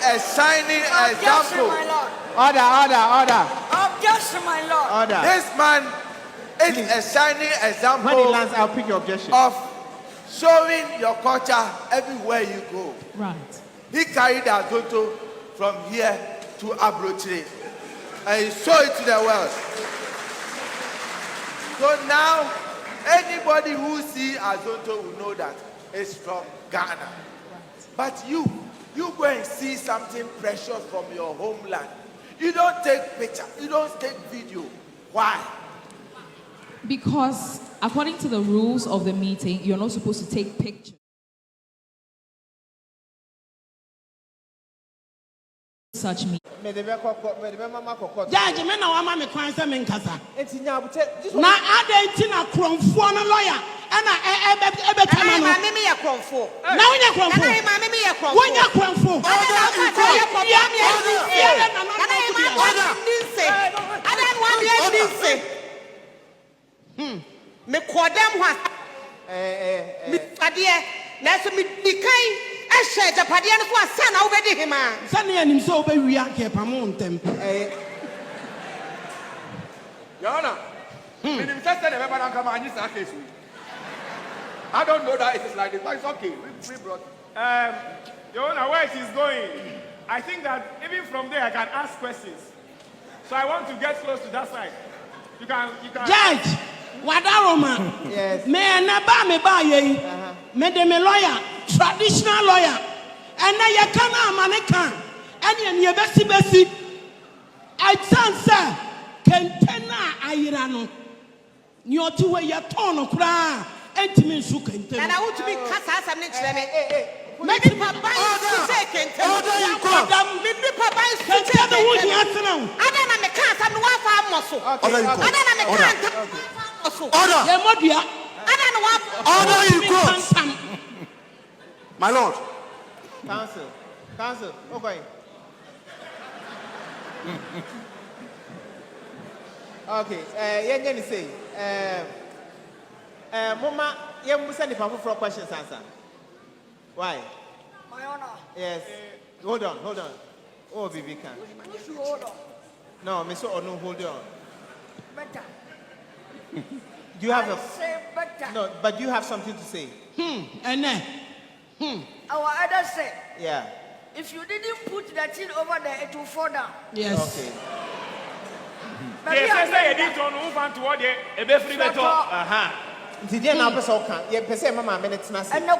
a shining example. Order. Objection, my lord. Order. This man is a shining example. When he lands, I'll pick your objection. Of showing your culture everywhere you go. Right. He carried Azonto from here to Abrochire and he showed it to the world. So now, anybody who sees Azonto will know that it's from Ghana. Right. But you go and see something precious from your homeland. You don't take picture, you don't take video. Why? Because according to the rules of the meeting, you're not supposed to take pictures. Such me. Judge, me na wa ma me kwan se me nkasa. Na ade nti na kromfo no lawyer na ebe tama no. Na me ya kromfo. Na wonya kromfo. Na me me ya kromfo. Wonya kromfo. Me kodam ho. Me ade na so me dikai Eshe Japadia no so asa na obedi hima. Sane anim so obewi ake pamo ntem. Your Honor, I don't know that it is like this, but it's okay. We brought it. Your Honor, where it is going, I think that even from there I can ask questions. So I want to get close to that side. You can. Judge, Wadaroma. Yes. Me na ba me ba ye. Me de me lawyer, traditional lawyer. And na ye kana maneka. And ye besi. I say kentena ayirano. Ni otu we ye ton okra. Entimi nsu kentena. Na want to be kasa asam ne kire me. Me di papa nsu say kentena. Me di papa nsu say kentena wo hi atena. Ada na me ka asam no wa fa amoso. Ada na me ka Order. Order in court. My lord. Counsel. Okay. Okay. Yenye say. Mama, you must send the for questions answer. Why? My honor. Yes. Hold on. Oh, Vivi can. Hold on. No, Mr. Onu, hold on. Better. Do you have say better. No, but you have something to say. And then. Our elders said. Yeah. If you didn't put that thing over there, it will fall down. Yes. Okay. Yes, I didn't want to order a free better. Today now, person can. Yeah, person, Mama, minutes na. And now,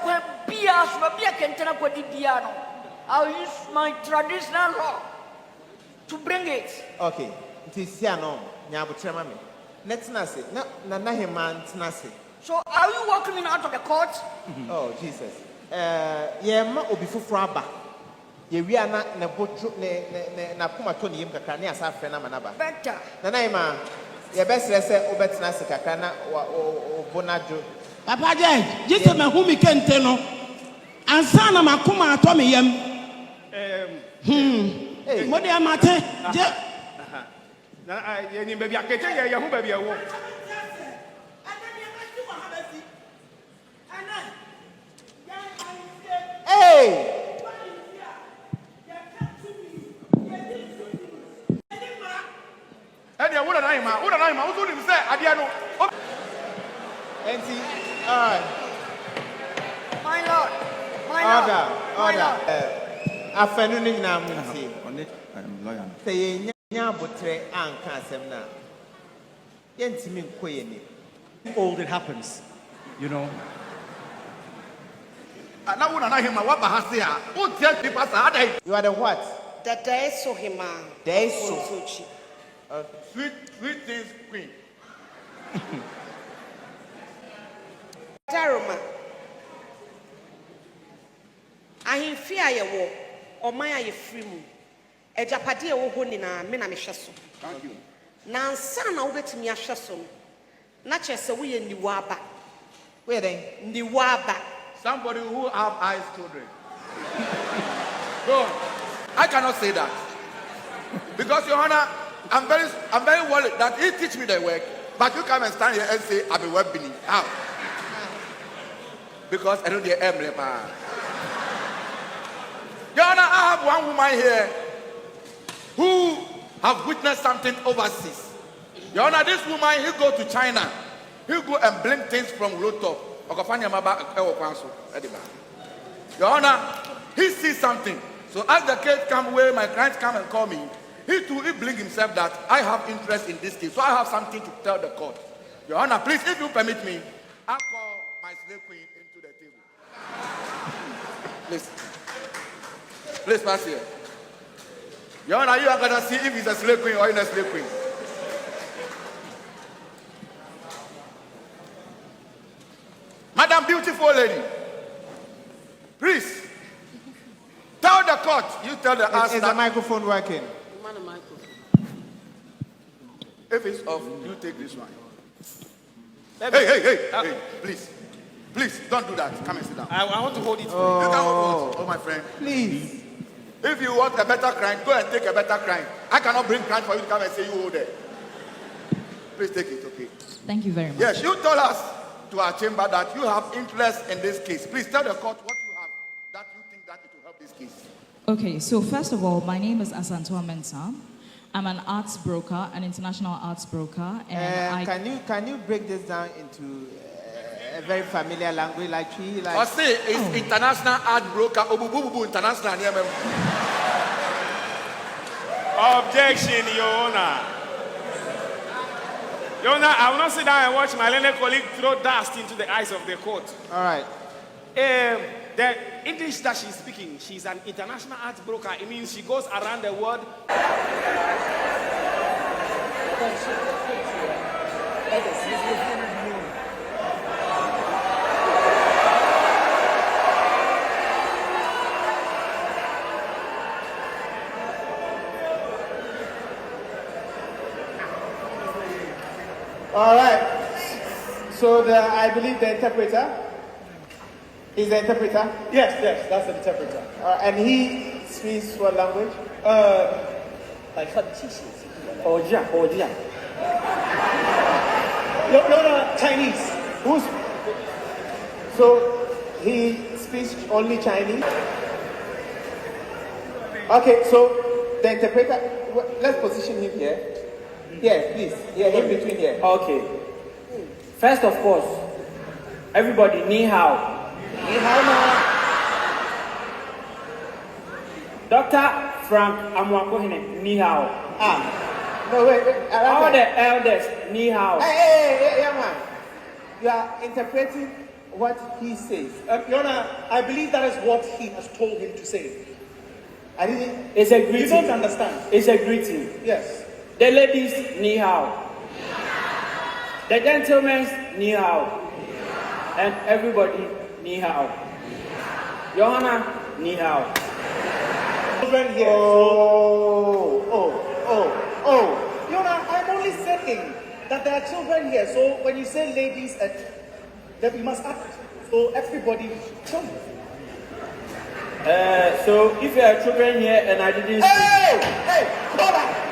be as be a kentena kwa di piano. I'll use my traditional law to bring it. Okay. It is here no. Nyabu chema me. Let's not say. Na him So are you walking me out of the court? Oh Jesus. Ma obi fufura aba. Ye wi ana na botu na kuma to ne yim kakra ne asa afre na manaba. Better. Na ima ye besre se obetena se kakra na bonadwo. Papa Judge, just me hu mi kente no. Ansa na makuma ato me yam. Mo de amate. Na ye baby akete ye hu baby ewo. Hey! And you wouldn't I who told him say Adiano. NC, all right. My lord. Order. Afternoon na munti. I'm lawyer. Say nya botre anka asem na. Yentimi nkoye ni. Old it happens, you know. You are the what? The Deso Hima. Deso. Sweet things queen. Daruma. I fear ye wo. Or my ye free mu. E japadi wo ho ni na me na me hweso. Thank you. Na ansa na wo betimi ahweso. Na chese wo ye niwaba. Where then? Niwaba. Somebody who have eyes children. No, I cannot say that. Because Your Honor, I'm very worried that he teach me the work, but you come and stand here and say I've been work beneath. How? Because I know the Your Honor, I have one woman here who have witnessed something overseas. Your Honor, this woman, he go to China. He go and bring things from rooftop. Your Honor, he sees something. So as the case come where my clients come and call me, he too, he bring himself that I have interest in this case. So I have something to tell the court. Your Honor, please, if you permit me, I'll call my slave queen into the table. Please. Please pass here. Your Honor, you are going to see if he's a slave queen or in a slave queen. Madam beautiful lady, please tell the court, you tell the us Is the microphone working? If it's off, you take this one. Hey, please. Please, don't do that. Come and sit down. I want to hold it for You can hold it. Oh, my friend. Please. If you want a better crime, go and take a better crime. I cannot bring crime for you to come and say you hold it. Please take it, okay? Thank you very much. Yes, you told us to our chamber that you have interest in this case. Please tell the court what you have that you think that it will help this case. Okay, so first of all, my name is Ashanti Mensah. I'm an arts broker, an international arts broker. And can you break this down into a very familiar language like tree? Like I say it's international art broker. International. Objection, Your Honor. Your Honor, I will not sit down and watch my learned colleague throw dust into the eyes of the court. All right. The English that she's speaking, she's an international art broker. It means she goes around the world. All right. So I believe the interpreter is the interpreter. Yes, that's the interpreter. And he speaks what language? Like Oja. No, Chinese. So he speaks only Chinese. Okay, so the interpreter. Let's position him here. Yes, please. Yeah, in between here. Okay. First, of course, everybody, ni hao. Ni hao ma. Dr. Frank Amoakohene, ni hao. No, wait. All the elders, ni hao. Hey, young man. You are interpreting what he says. Your Honor, I believe that is what he has told him to say. I didn't. It's a greeting. You don't understand. It's a greeting. Yes. The ladies, ni hao. The gentlemen, ni hao. And everybody, ni hao. Your Honor, ni hao. Children here. Your Honor, I'm only saying that there are children here. So when you say ladies, then we must act. So everybody, children. So if you are children here and I didn't see... Hey, hold on.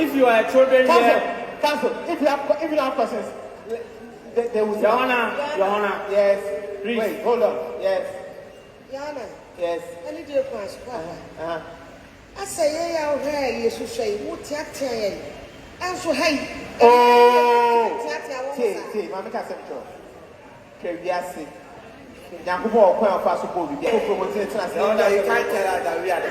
If you are children here... Counsel, if you have questions, they will... Your Honor. Yes. Please. Wait, hold on. Yes. Yana. Yes. I need your question. I say, hey, you should say, what tia. And so, hey. See, Mamma Cassandra. Curiosity. Yakubo, quite a fast boy. You can't tell her that we are the.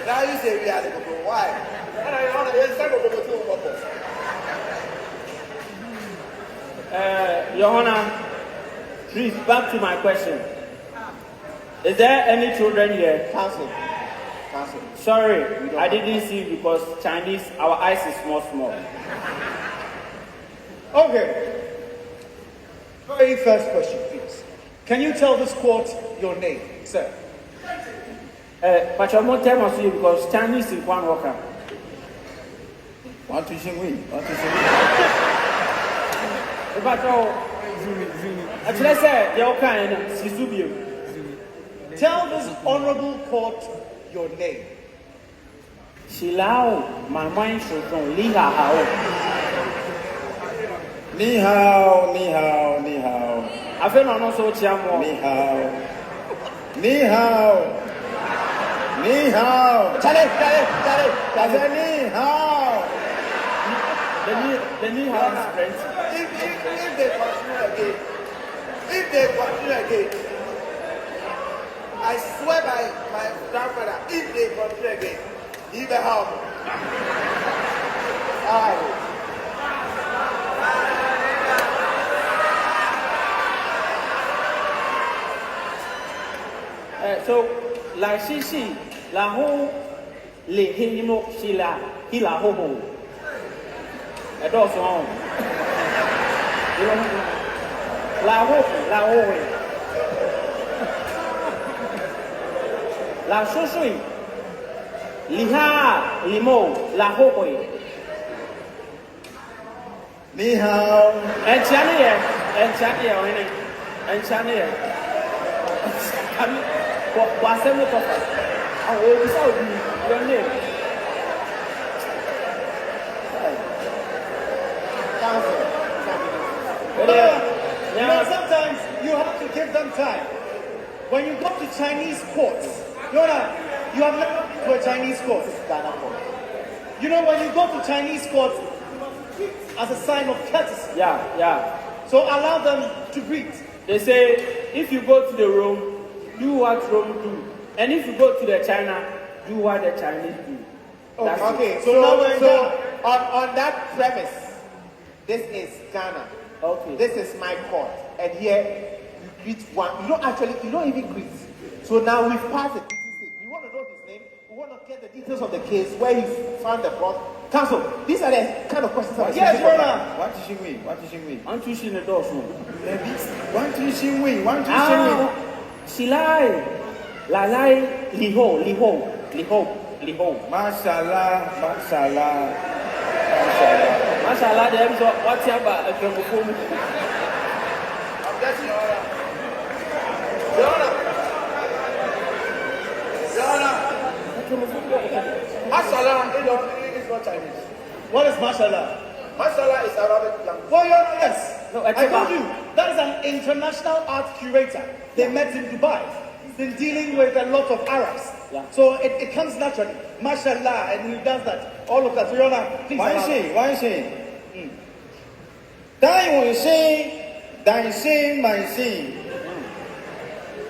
Now you say we are the people. Why? Your Honor, please, back to my question. Is there any children here? Counsel. Sorry, I didn't see because Chinese, our eyes is small. Okay. Very first question, please. Can you tell this court your name, sir? But I won't tell you because Chinese is one worker. Want to sing win? But actually, say, you're kind of Sizubio. Tell this honorable court your name. Shilao, my mind from Liha Hao. Ni hao, ni hao, ni hao. I feel no so chiamo. Ni hao. Ni hao. Ni hao. Chale. Ni hao. The Ni Hao is plenty. If they continue again, I swear by my grandfather, if they continue again, he will help. So, la shishi, la ho, le hinimo, shila, hila ho ho. A dog's home. La ho, la shushui, liha, limo, la ho ho. Ni hao. And Chania, what's the name? I will tell you your name. You know, sometimes you have to give them time. When you go to Chinese courts, you have never been to a Chinese court. You know, when you go to Chinese courts, as a sign of courtesy. Yeah. So allow them to breathe. They say if you go to the Rome, do what Rome do, and if you go to the China, do what the Chinese do. Okay, so on that premise, this is Ghana. Okay. This is my court, and here you greet one. You don't even greet. So now we've passed the greeting stage. We want to know his name. We want to get the details of the case, where he found the plot. Counsel, these are the kind of questions. Yes, brother. What is she win? Aren't you seeing the door soon? One to she win. Silai, lalai, liho. Mashallah, there is what's about a gramophone. I'm getting your order. Your Honor. Mashallah is not Chinese. What is mashallah? Mashallah is Arabic language. Oh, yes. No, I told you, that is an international art curator. They met in Dubai. He's been dealing with a lot of Arabs. Yeah. So it comes naturally. Mashallah, and he does that. All of that. So, Your Honor, please. One thing. Die one say, die say my sin.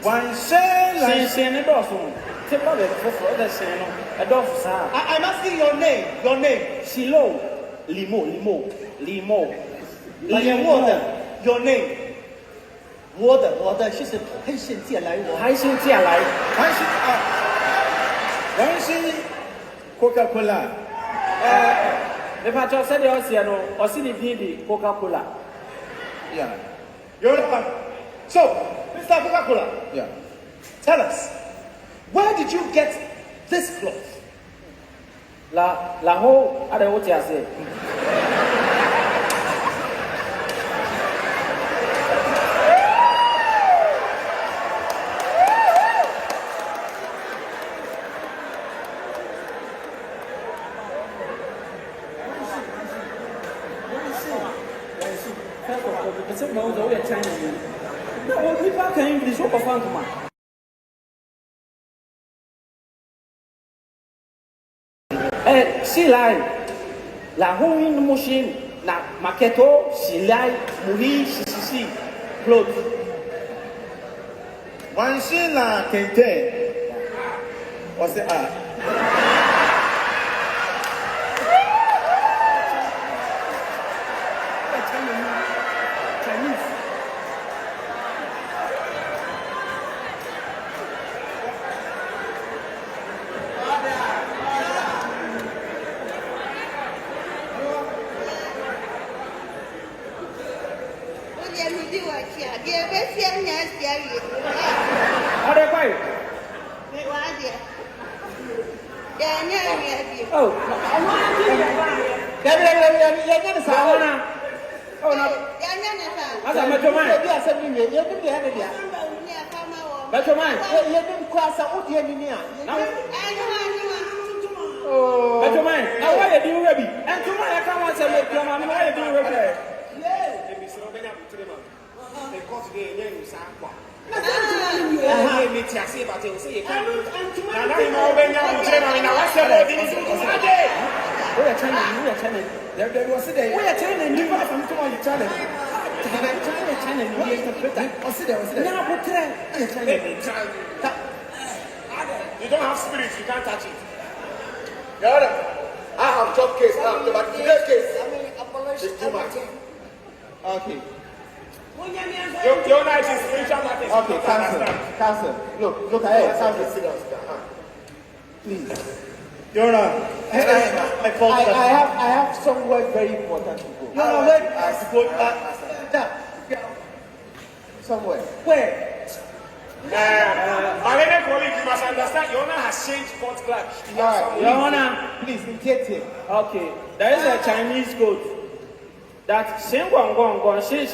One say like the door soon. Take out the saying, a dog. I'm asking your name. Your name. Silo, limo. Like a water. Your name. Water. She's a patient here, like I see like. one say Coca-Cola. The patron said, or see the Coca-Cola. Yeah. Your Honor. So, Mr. Coca-Cola. Yeah. Tell us, where did you get this cloth? La ho, I don't know what you say. Silai, la hoin machine, na maketo, silai, muhi, sisi, clothes. One say la kente. What's the Chinese. Oh, Better man. Let him cross out the enemy. Oh. Better man. Now why you doing ready? And tomorrow I can't want to make your man. Why you doing ready? They call today, yeah, you say, you don't have spirits, you can't touch it. I have job case now, but today's case is too much. Okay. Your night is spiritual matters. Okay, cancel. Look ahead. Sit down. Please. Your Honor, I have somewhere very important to go. No, wait. Somewhere. Where? My lady colleague, you must understand, Your Honor has changed court clerk. Your Honor, please get him. Okay, there is a Chinese code that sing gong gong gong shin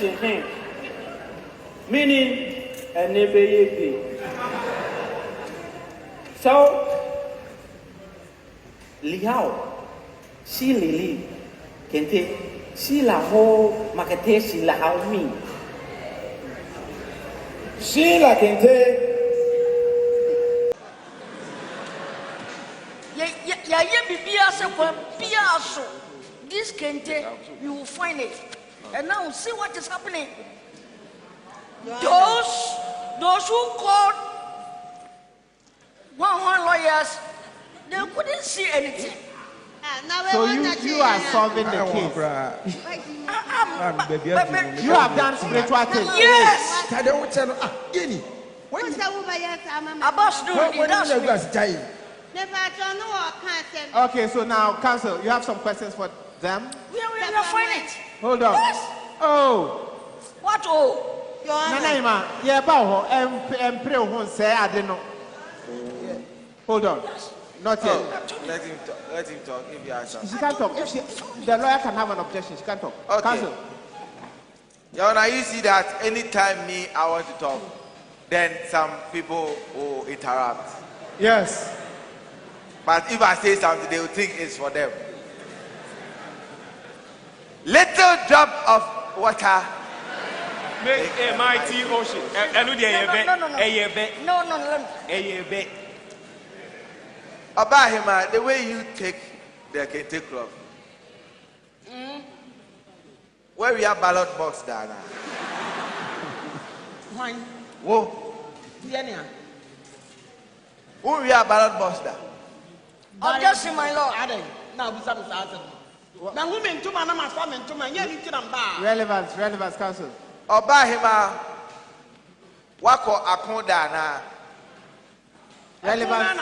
meaning a nebe. So Liao, si Lili, kente, si la ho makate si la hao mi. Si la kente. This kente, you will find it. And now see what is happening. Those who called one lawyers, they couldn't see anything. So you are solving the case. You have done spiritual things. Yes. Okay, so now, counsel, you have some questions for them? We are finding it. Hold on. Yes. Oh. What oh? Nanaima, yeah, Bao, and pray who say I didn't know. Hold on. Not yet. Let him talk if he has something. She can't talk. If the lawyer can have an objection, she can't talk. Okay. Counsel. Your Honor, you see that anytime I want to talk, then some people will interrupt. Yes. But if I say something, they will think it's for them. Little drop of water make a mighty ocean. No. Obahima, the way you take the Kyekyeku off. Where we have ballot box down now? Whoa. Who we have ballot box down? Objection, my lord. Relevance, counsel. Obahima, wako akonda na. Relevance.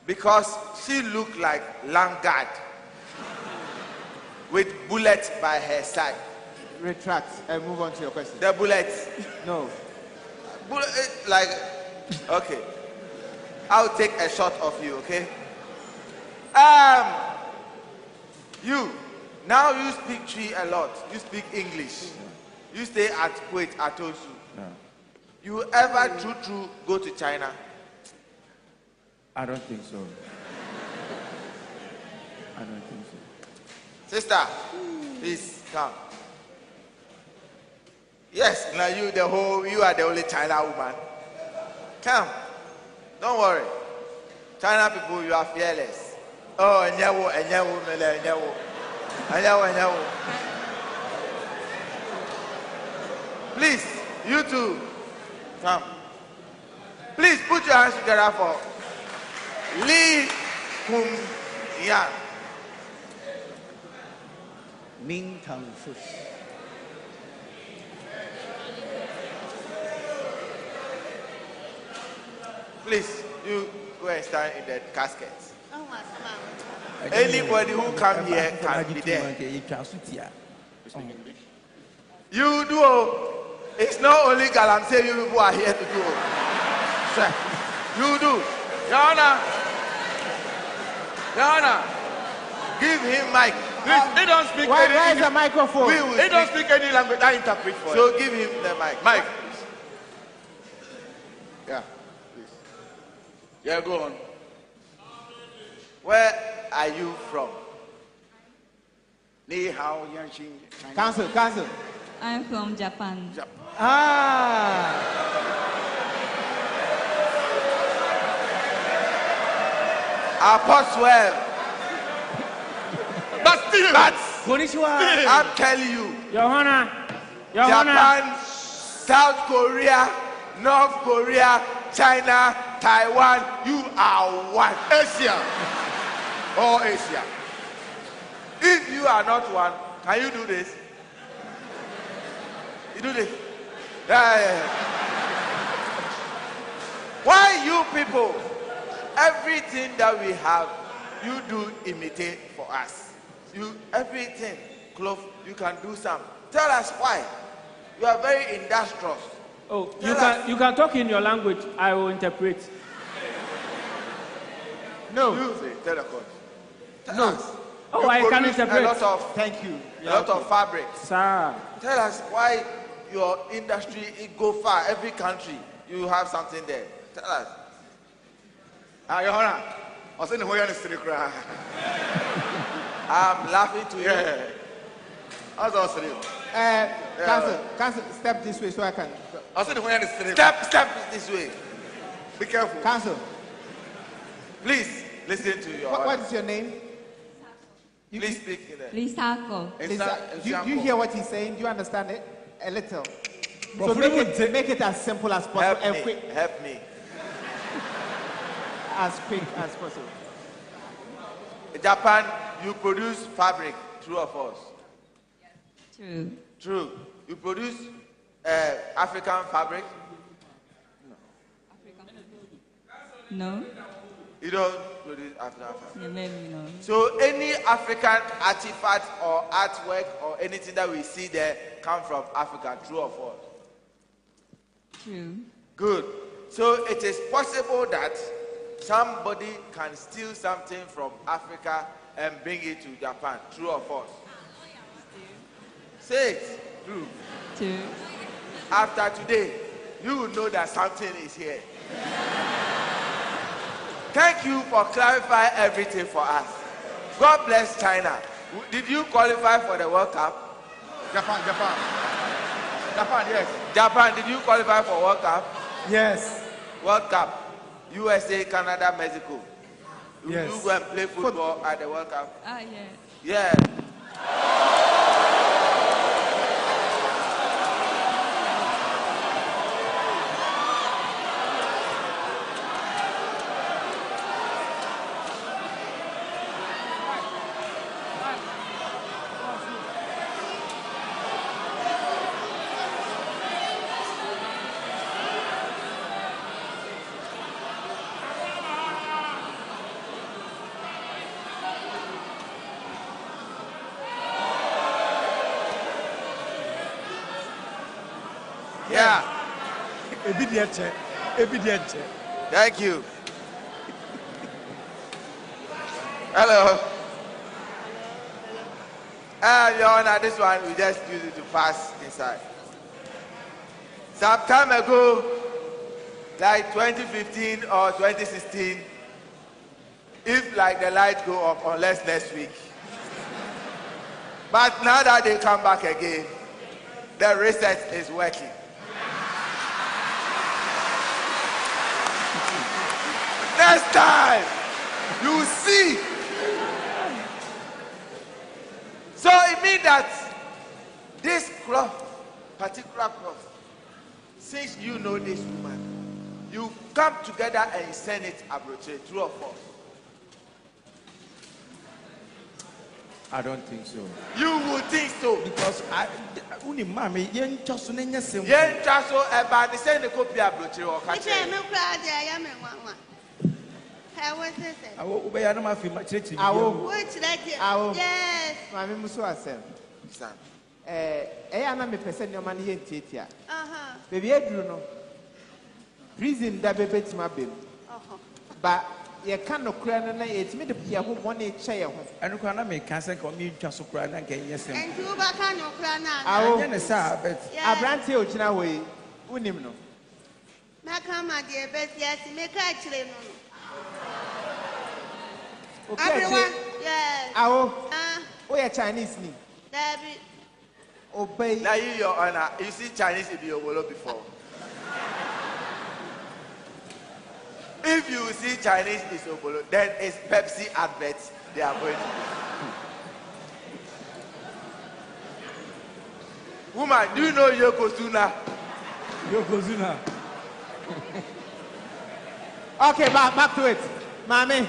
Because she looked like Langard with bullets by her side. Retract and move on to your question. The bullets. No. Like, okay. I'll take a shot of you, okay? You speak Tree a lot. You speak English. You stay at Kuwait, Atosu. You ever true go to China? I don't think so. Sister, please come. Yes, now you are the only China woman. Come. Don't worry. China people, you are fearless. Oh, enyawo. Please, you two, come. Please put your hands together for Lee Kum Yan. Ming Tang Fu. Please, you go and stand in the casket. Anybody who come here can be there. You do. It's not only Galamsey you people are here to do. Sir, you do. Your Honor, give him mic. They don't speak Where is the microphone? They don't speak any language. I interpret for So give him the mic. Yeah, please. Yeah, go on. Where are you from? Ni hao yanshin. Council. I'm from Japan. Apostle. But I'm telling you, Your Honor, Japan, South Korea, North Korea, China, Taiwan, you are one. Asia. All Asia. If you are not one, can you do this? You do this? Yeah. Why you people, everything that we have, you do imitate for us. You everything, clothes, you can do some. Tell us why. You are very industrious. Oh, you can talk in your language. I will interpret. No. You say, tell the court. Tell us. Oh, You I can produce interpret. A lot of, Thank you. a lot of fabric. Sir. Tell us why your industry it go far. Every country you have something there. Tell us. Your Honor, I'm laughing to you. Council, step this way so I can. Step this way. Be careful. Council, Please listen to your. what is your name? Please speak in there. Lisako. Lisa, do you hear what he's saying? Do you understand it? A little. So make it as simple as possible Help and me. quick. Help me. As quick as possible. Japan, you produce fabric, true or false? True. True. You produce African fabric? No. You don't produce African fabric. Yeah, maybe no. So any African artifact or artwork or anything that we see there come from Africa, true or false? True. Good. So it is possible that somebody can steal something from Africa and bring it to Japan, true or false? Say it. True. True. After today, you will know that something is here. Thank you for clarifying everything for us. God bless China. Did you qualify for the World Cup? Japan, yes. Japan, did you qualify for World Cup? Yes. World Cup. USA, Canada, Mexico. Yes. You go and play football at the World Cup? Yeah. Yeah. Yeah. Thank you. Hello. Your Honor, this one we just use it to pass inside. Some time ago, like 2015 or 2016, if like the lights go off, unless next week. But now that they come back again, the reset is working. Next time, you see. So it means that this cloth, particular cloth, since you know this woman, you come together and send it abroad, true or false? I don't think so. You would think so. Because only mommy, yen just in your sim. Yen just so about the same copy abroad or catch. I will obey my church. I will. Yes. Mami muso asem. Son. Ana me person your money yen titia. Baby edru no. Prison da bebe tima bem. But you can't cry na it me the pia ho money chair ho. And you make cancer come in just so cry and get yes. And you back on your clan. I will. Yes, sir, but Abrante ochina we unim no. Makama dear Betty, yes, make a children. Okay. Yes. Oh, we are Chinese name. Debbie. Obey. Now your honor, you see Chinese in your world before. If you see Chinese is Obolo, then it's Pepsi adverts they are going to. Woman, do you know Yokozuna? Yokozuna. Okay, back to it. Mommy.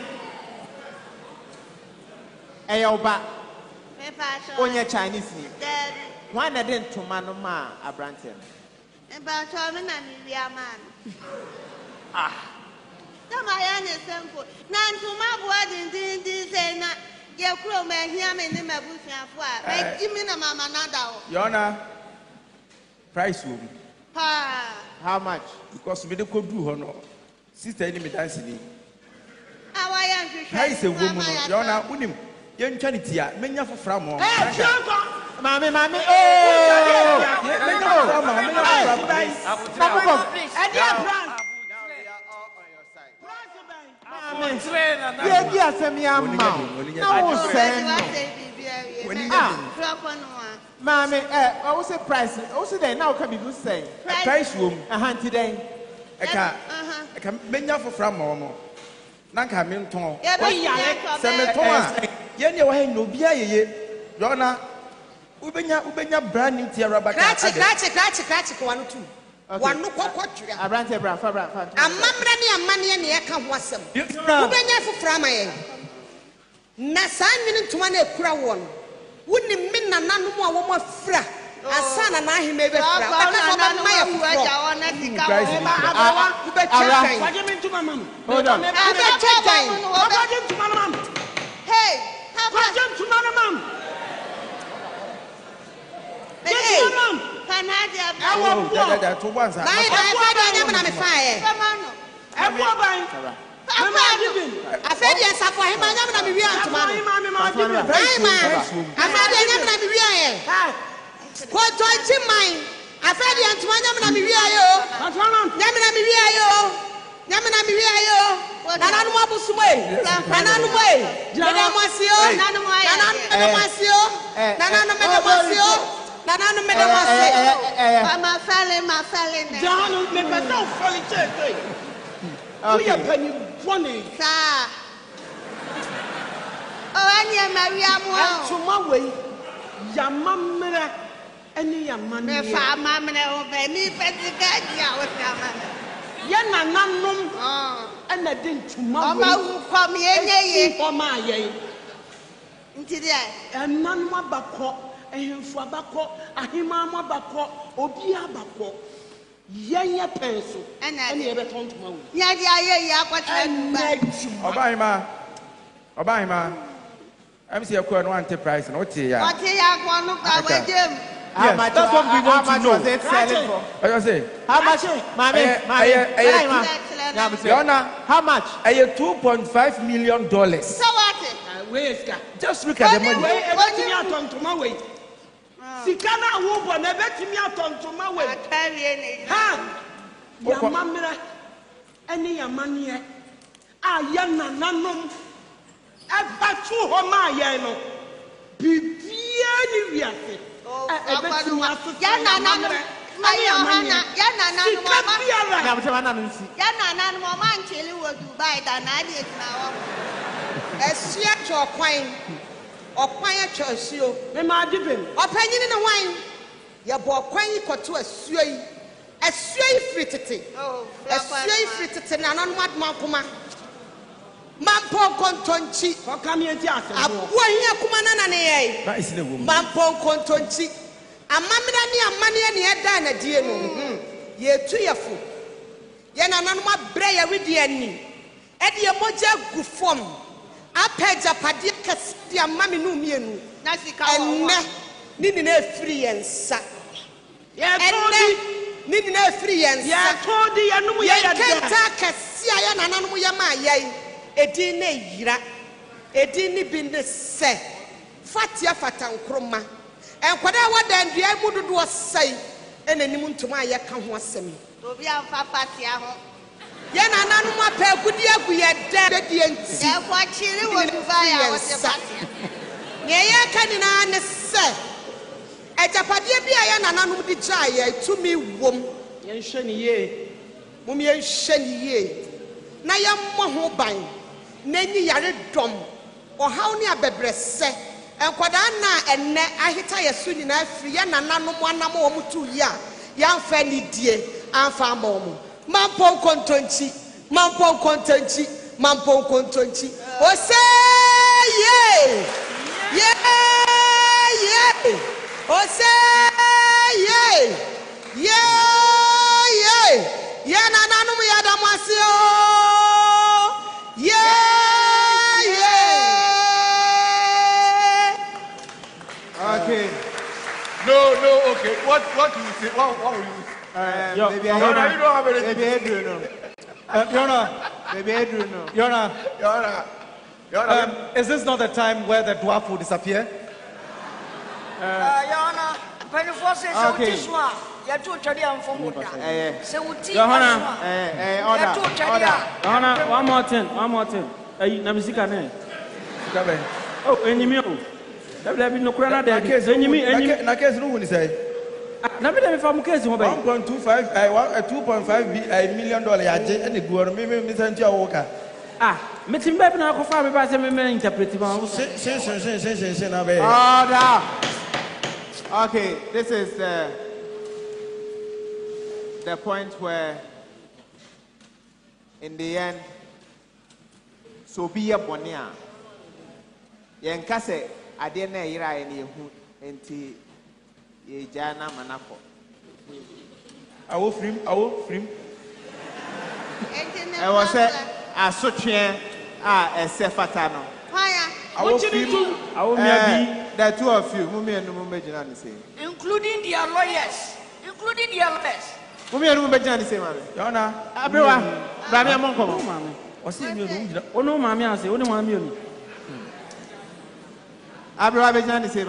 Hey, Oba. Onye Chinese name. Why not then to Manoma a Branton? About Charmin and Miriam. Ah. Some I understand for none to my word in this and your crow man hear me in my bush and fire. Give me a mamma nada. Yona, price will be. How much? Because we don't do honor. Sister, enemy dancing. How I am to Price a woman, Yona, Unim, young charity, many of Framo. Mommy, mommy, Mammy, what's the price? Also, they now can be good saying. Price room, today. I can many of Framo. Nanka Minton, Semeton, Yenny, no beer, Yona. Ubenya brand new tierra back. Catch 1 2. One no quattro. I ran to Brafa. A mamma and money and the account was some. Ubenya for Framae. Nasan minute to one a crown. Wouldn't mean none more fra. A son and I may be hey, how about to Mamma? Hey, to once. I fire. I said yes, for him. I never be real to mommy. I said I never be real. What do I see mine? I said yes, one never be real. Never be real. Never be real. Nana mo busumwe. Nana no way. Nana mo asio. Nana mo asio. Nana no asio. Nana no asio. My felling. John, me better folly church. We are penny funny. Sir. Oh, I am Maria Mo. To my way. Yamamera. Any yaman. Me fa mamma over me petty guy. Yana nanum. And I didn't tomorrow. Who come here for my yay. Into there. And none more bako, and him for bako, a himama bako, obia bako. Yaya pencil, and I never told tomorrow. Yeah, what Obama. I'm saying, enterprise and what here. What here, one look at him. Yes, that's what we want to know. Was it selling for? What you say? How much, mommy? How much? 2.5 million. So what? Where is that? Just look at the money. What you are to my way? Sikana woman never to me out on my way. Ha! Your mamma, any money. Ah, yana nanum. About 2 homa yano. Bibiani viate. Mampo kontonchi. Mampo kontonchi. Amamira ni amani ni eda na die no. Ye tu yefo. Ye na nanoma bre ya wedi ani. E de moja gu form. Apeja pade kase de amami no mienu. Na sika wo. Enne ni na free yensa. Ye todi ni na free yensa. Ye todi ye no ye ya. Kenta kase ya na nanom ye ma ye. Edi na yira. Edi ni bi ne se. Fatia fatankroma. And what I want then, the I would do a say, and any moon to my account was semi. Obi amfa party aho. Ye na nanu ma pa kudi agu ye de die nti. Ye kwa chiri wo fire wo se party. Ye ye ka ni na ne se. Ejapade bi aye na nanu di ja ye tumi wom. Ye hwe ni ye. Mum ye hwe ni ye. Na ye mo ho ban. Na nyi yare dom. Ohaw ni abebrese. Enkwada na enne ahita yesu ni na afiri ye na nanu mo anam wo mutu yi a. Ya mfa ni die amfa amomo. Mampon kontonchi. O say yeah. O say yeah. Ya na nanu mu ya damwase o. Okay. No, okay. What do you say? What will you say? Maybe I don't have anything. Maybe I do know. Maybe I do know. Yona. Is this not the time where the dwarf will disappear? Yona, 24 says, okay. One more thing. Oh, enemy. There be no crana there. Enemy. Na case no say. Na be dem from case mo be. 1.25 $2.5 million yaje and the go me send you worker. Meeting be na ko fa me ba say me interpret ba. Order. Okay, this is the point where in the end so be a bonia. Yen kase ade na yira ene ehu enti ye jana manako. Awo frim. I was a asotwe ese fata no. What you do? The two of you, Mummy and Mumejina the same. Including their lawyers. Mummy and Mumejina the same. Yona, everyone. Brother Monko, Mammy. Or see me, oh no, Mammy, I say, only 1 million. Abraham the same.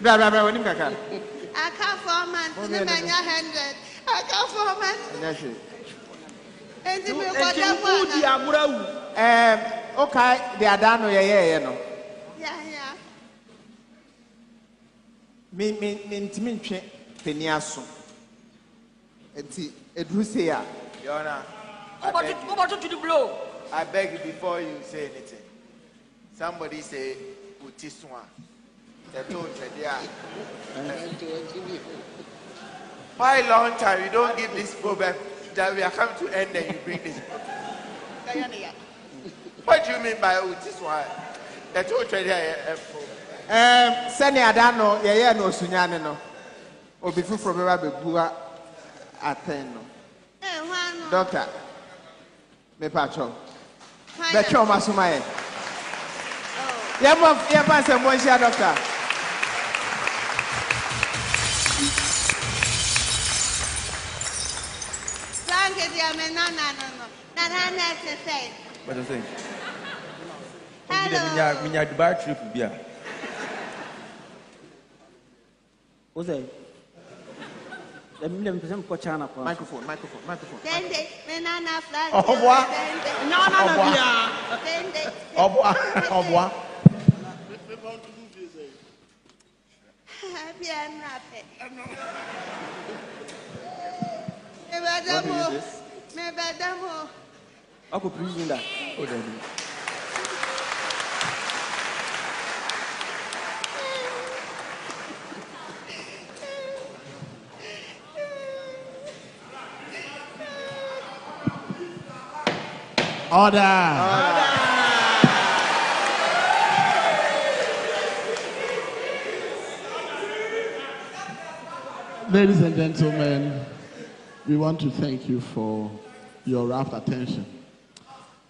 Brother, when you can. I can't 4 months. I can't 4 months. That's it. Okay, they are done. Yeah, no. Yeah. Me, Peniaso. Edrusia. Yona, Go back to the blow. I beg you before you say anything. Somebody say Utiswa. Why long time you don't give this problem that we are coming to end and you bring this problem? What do you mean by Utiswa? The told Sani Adano, yeah, no Sunyano, no. Or before from Rabbi Bua Ateno. Doctor, me patron. Betro Masumae. Yeah, some one share, doctor. What do you say? Hello. Dubai trip beer. What's that? Let me put China. Microphone. Au revoir. Au revoir. I could presume that. Order. Ladies and gentlemen, we want to thank you for your rapt attention.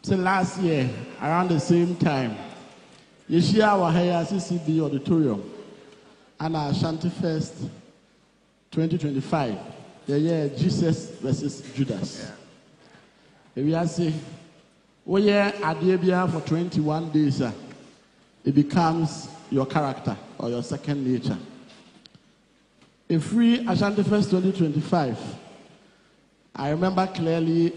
So last year, around the same time, you share our here CCB auditorium and our Ashanti Fest 2025, the year Jesus versus Judas. We are saying, we are at the for 21 days. It becomes your character or your second nature. A free Ashanti Fest 2025. I remember clearly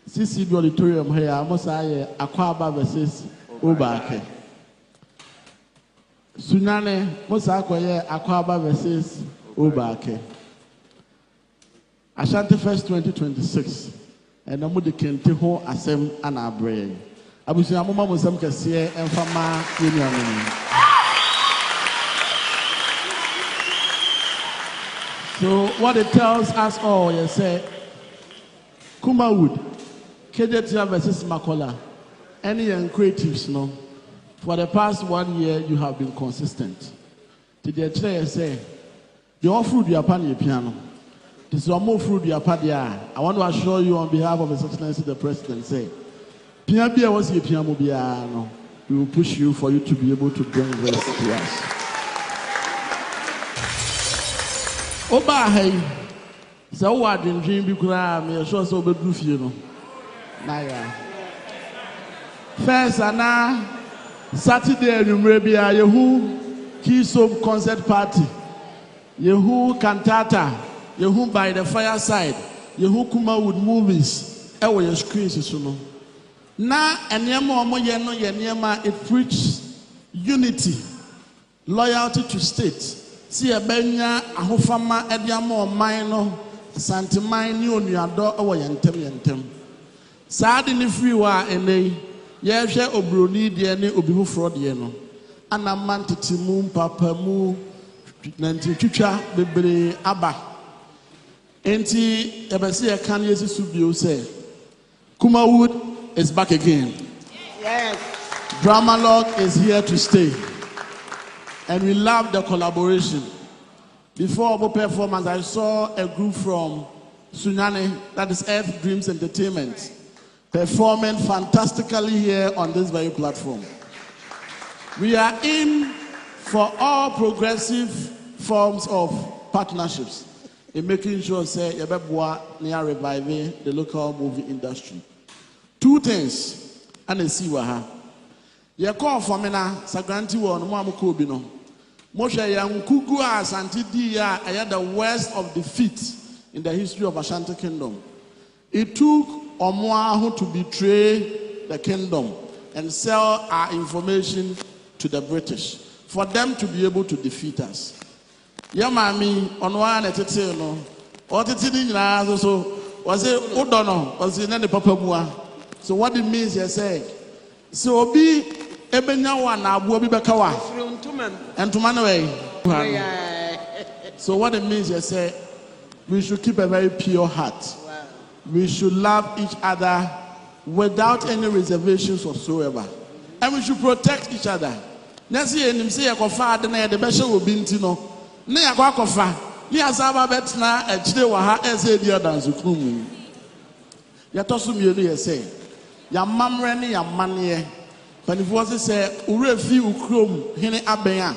CCB Auditorium here, Mosaye Akwaba versus Obake. Sunane Mosakoye Akwaba versus Obake. Ashanti Fest 2026. And I'm the Kente Ho Asem and Abre. Abusia Mama Musam Kasie and Fama Union. So what it tells us all is say Kumawood, Kyekyeku versus Makola, any young creatives no. For the past 1 year you have been consistent. Today I say your fruit your pan your piano. This is more fruit your padia. I want to assure you on behalf of His Excellency the President say Piano was your piano. We will push you for you to be able to bring this to us. Oba hey, so what dream be kura me sure so be do fie no. Na ya. First ana Saturday anumre bia yehu Keystone concert party. Yehu cantata, yehu by the fireside, yehu Kumawood movies. E wo your screens so no. Na enema omo ye no ye nema it preach unity, loyalty to state. See a benya ahofama ediamo mine santiman ni onuado ewo yentem saade ni free wa enei ye hwe obroni de ne obi hofro de no anamman tetimu papa mu nanti twitwa bebre aba enti ebese ye kan yesu subio say Kumawood is back again. Yes. Dramalogue is here to stay. And we love the collaboration. Before our performance, I saw a group from Sunyane, that is Earth Dreams Entertainment, performing fantastically here on this very platform. We are in for all progressive forms of partnerships in making sure say Yabebwa near reviving the local movie industry. Two things, and I see what you call for me now, Sagranti one, Amoakohene no. Moshe Yankugu Ashanti Dia are the worst of defeat in the history of Ashanti Kingdom. It took Omoahu to betray the kingdom and sell our information to the British for them to be able to defeat us. Yamami onwa na tete no, o tete ni nyina so was it Odono was in the papa bua. So what it means you say so obi ebenya wa na abu obi beka wa entuma no way. So what it means you say we should keep a very pure heart. We should love each other without any reservations whatsoever, and we should protect each other. Nasi enim say yakofa ade na yede be hye obi nti no na yakofa ni asaba betna ejide wa ha eze di odanso krumu yatoso mienu ye say ya mamre ne ya mane panifo say ure fi ukrom hene aben a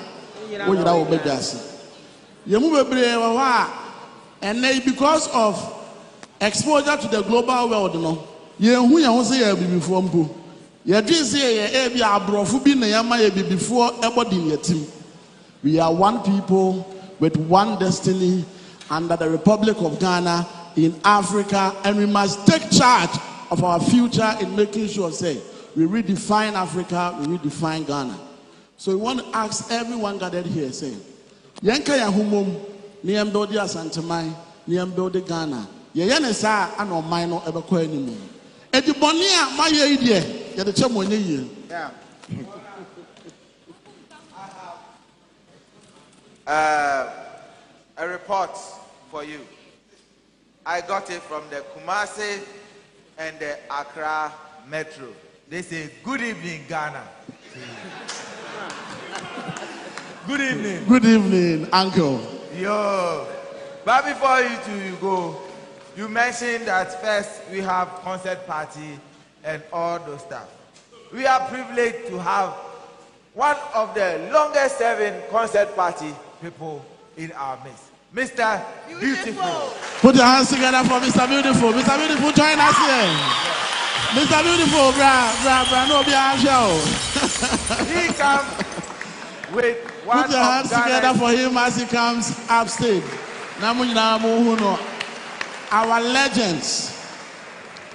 wo yira wo bedase yemu bebre wa wa and because of exposure to the global world no ye hu ya ho say ya bibifo mpo ye din say ye e bi abrofo bi na ya ma ye bibifo ebodin yatim. We are one people with one destiny under the Republic of Ghana in Africa, and we must take charge of our future in making sure say we redefine Africa, we redefine Ghana. So we want to ask everyone gathered here say yenka ya humom ni embodi asantemai ni embodi Ghana ye yene sa ano man no ebekọ animu ediboni a maye idie ye de chemo nye yie. Yeah. A report for you. I got it from the Kumasi and the Accra Metro. They say, good evening, Ghana. Good evening. Good evening, Uncle. Yo. But before you go, you mentioned that first we have concert party and all those stuff. We are privileged to have one of the longest serving concert party people in our midst. Mr. Beautiful. Put your hands together for Mr. Beautiful. Mr. Beautiful, join us here. Mr. Beautiful, no be our show. He comes with one. Put your hands together for him as he comes upstage. Our legends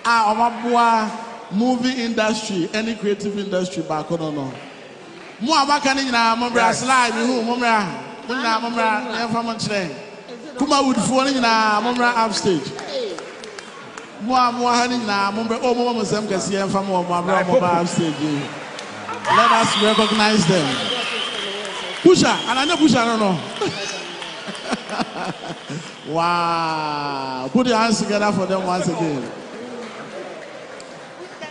are our movie industry, any creative industry back on no. Kumawood for upstage. Let us recognize them. Pusha, and I know Pusha, no. Wow. Put your hands together for them once again.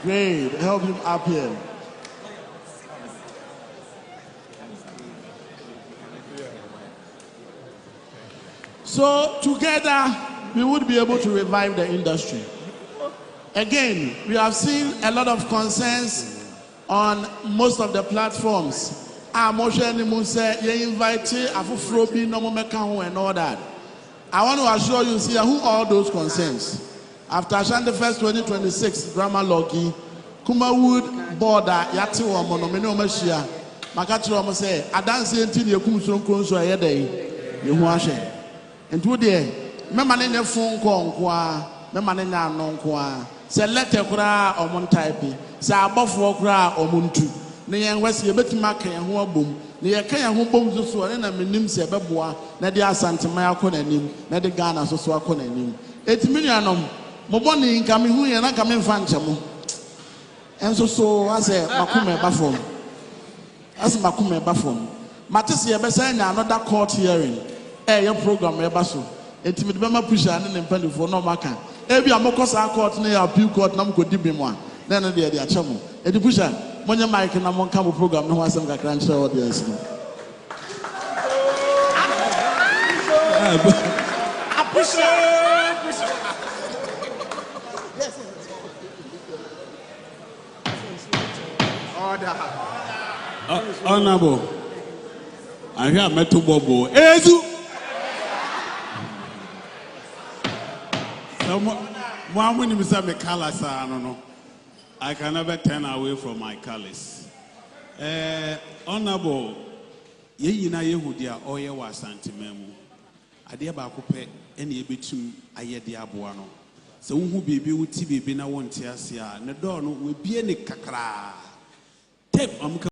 Great. Help him up here. So together, we would be able to revive the industry. Again, we have seen a lot of concerns on most of the platforms. You invite Afufrobi, Nomomekaho, and all that. I want to assure you, see who all those concerns. After Ashanti Fest 2026, Dramalogue, Kumawood, Border, Yati, or Monomino Meshia, Makatro say, I dance until you come so close to a day. You wash it. And today, Memman phone call, Memman non qua, say letter cra or Montype, say above walk or Muntu. Near West, you better mark and who boom. Near Kaya who booms the sword and Minim Sebabua, Nadia Santa Maya Conanim, Nadia Ghana, so Conanim. 8 million Moboni coming who and I come in Fanchamo. And so I say, Makume Bafom. As Makume Bafom. Matisia Bessana, another court hearing. Your program, Ebaso. It will be pusher and then penny for no maca. Every Amokosa court near appeal court, Namco Dibimwa. Then they are the Achamo. Eddie Pusher, when your mic and Amon Cabo program, no one some crunch audience. Honorable, I hear Meto Bobo. Ezu! I can never turn away from my colors. Honorable, ye na Yehudia or ye was Santimemu. I dear Bacope, any bitum, I ye diabuano. So who be beauty be na one tiasia, Nedon will be any cacra. Tape